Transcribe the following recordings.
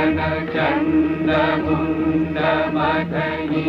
गगन चंद मुंड मदनी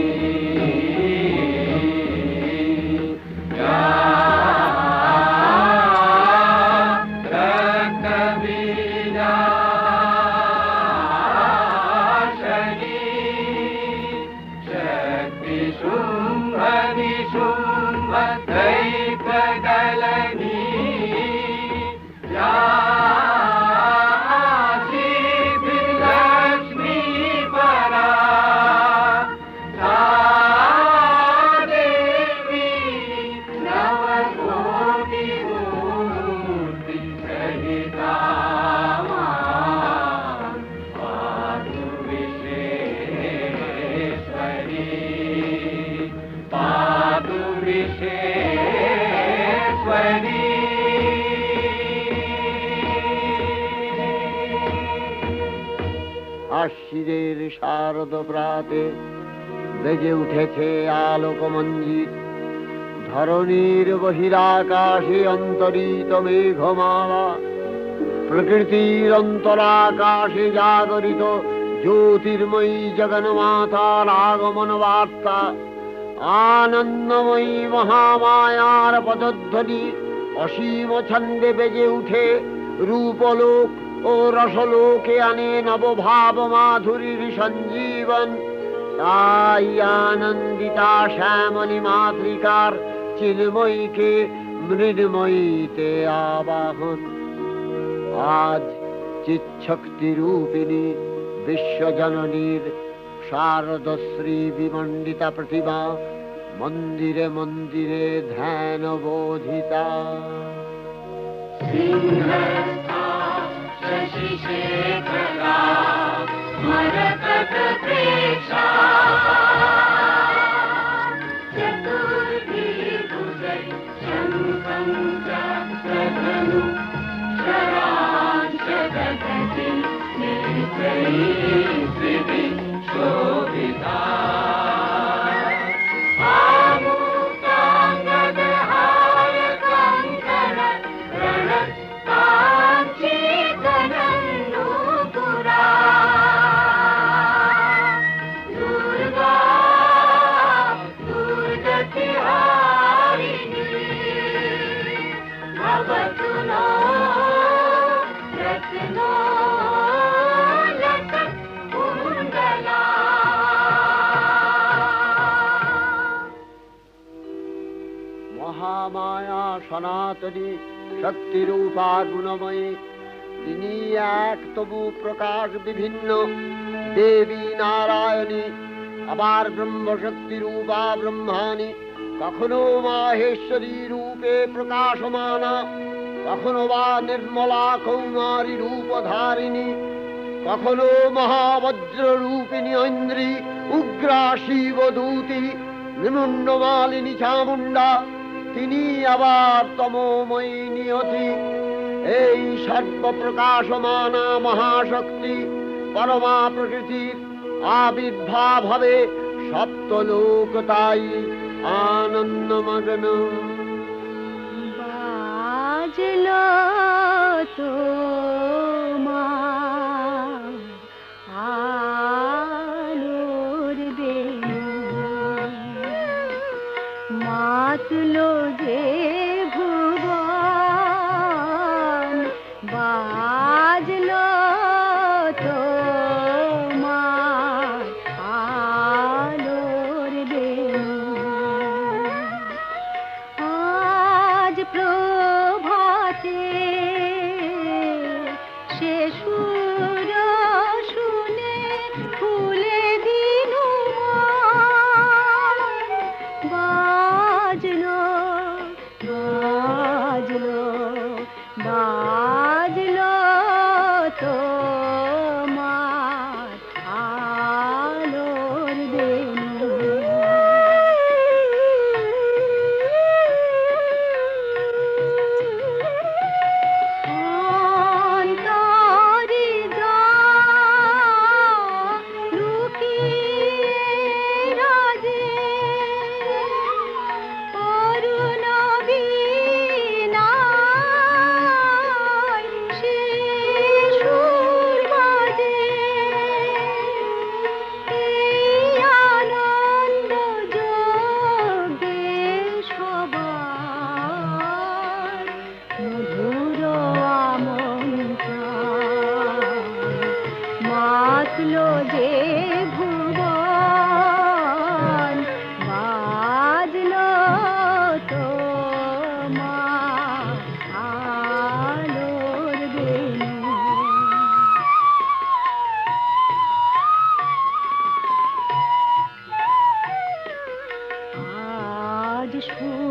আশ্বিরের শারদ প্রাতে বেজে উঠেছে আলোকমঞ্জিত, ধরণীর বহিরাকাশে অন্তরিত মেঘমালা, প্রকৃতির অন্তরাকাশে জাগরিত জ্যোতির্ময়ী জগন্মাতার আগমন বার্তা, আনন্দময়ী মহামায়ার পদধ্বনি অসীম ছন্দে বেজে উঠে রূপলোক ও রসলোকে আনে নবভাব মাধুরীর সঞ্জীবন। তাই আনন্দিতা শ্যামলী মাতৃকার চিন্ময়ীকে মৃন্ময়ীতে আবাহন। আজ চিৎশক্তি রূপিণী বিশ্বজননীর শারদশ্রী বিমণ্ডিতা প্রতিমা মন্দিরে মন্দিরে ধ্যান বোধিতা। शशिशेखरा मरकतप्रेक्षा चतुर्भिर्भुजै शङ्खं चक्रधनु शरांशदधति नेत्रैः त्रिभिः शोभिता। মহামায়া সনাতনী শক্তিরূপা গুণময়ী, তিনি এক তবু প্রকাশ বিভিন্ন দেবী নারায়ণী, আবার ব্রহ্মশক্তি রূপা ব্রহ্মাণী, কখনো মাহেশ্বরী রূপে প্রকাশমানা, কখনো বা নির্মলা কৌমারী রূপধারিণী, কখনো মহাবজ্র রূপিণী ঐন্দ্রী, উগ্রা শিবদূতি, নিমুন্ডমালিনী চামুণ্ডা, তিনি আবার তমোময়ী নিয়তি। এই সর্বপ্রকাশমানা মহাশক্তি পরমা প্রকৃতির আবির্ভাব হবে সপ্তলোক, তাই আনন্দমগ্ন। বাজলো তো মাতলো যে ভুবন, বাজলো তো আলোর বেণু। আজ প্রভাতে বাজলো যে ভুবন, বাজলো তোমার আলোর বেণু। আজ সুমিরন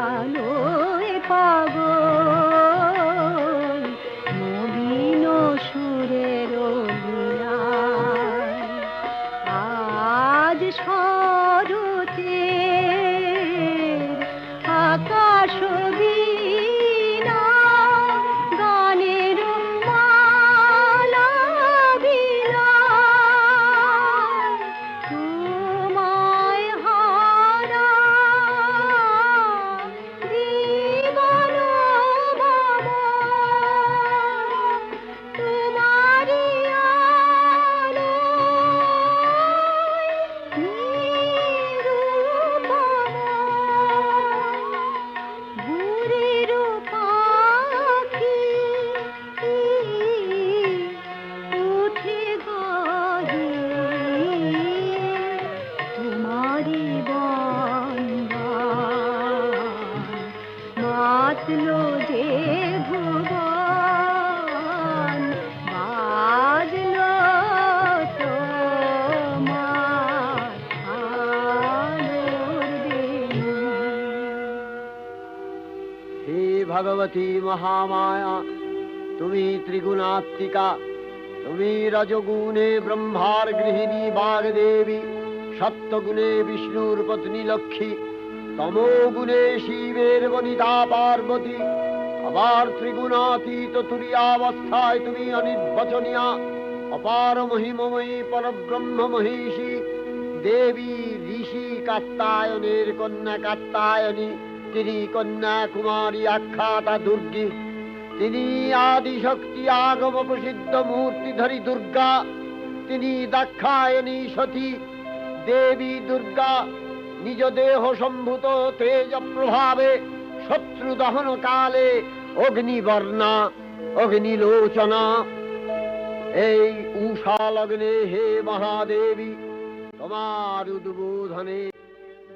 আলোয় পাগল, নবীন সুরের লীলায়। আজ শরতের আকাশ বীণা, গানের মালা বিলায়। তোমায় হারা জীবন মম, তোমারি আলোয় নিরুপম। ভোরের পাখি উঠে গাহে তোমারি বন্দন, মাতলো যে ভুবন, বাজলো তোমার আলোর বেণু। হে ভগবতী মহামায়া, তুমি ত্রিগুণাত্মিকা। তুমি রজগুণে ব্রহ্মার গৃহিণী বাগদেবী, সত্যগুণে বিষ্ণুর পত্নী লক্ষ্মী, তমোগুণে শিবের বনিতা পার্বতী, আবার ত্রিগুণাতীত তুরীয়াবস্থায় তুমি অনির্বচনীয়া, অপার মহিমময়ী পরব্রহ্ম মহিষী দেবী, ঋষি কাত্যায়নের কন্যা কাত্যায়নী। তিনি কন্যাকুমারী আখ্যাতা দুর্গী। তিনি আদিশক্তি আগম প্রসিদ্ধ মূর্তিধরী দুর্গা। তিনি দাক্ষায়ণী সতী দেবী দুর্গা। নিজ দেহ সম্ভূত তেজ প্রভাবে শত্রু দহন কালে অগ্নিবর্ণা, অগ্নিলোচনা। এই উষা লগ্নে হে মহাদেবী, তোমার উদ্বোধনে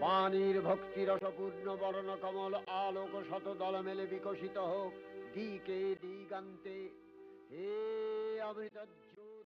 বাণীর ভক্তি রসপূর্ণ বর্ণ কমল আলোক শত দল মেলে বিকশিত হোক দিকে দিগান্তে। হে অমৃত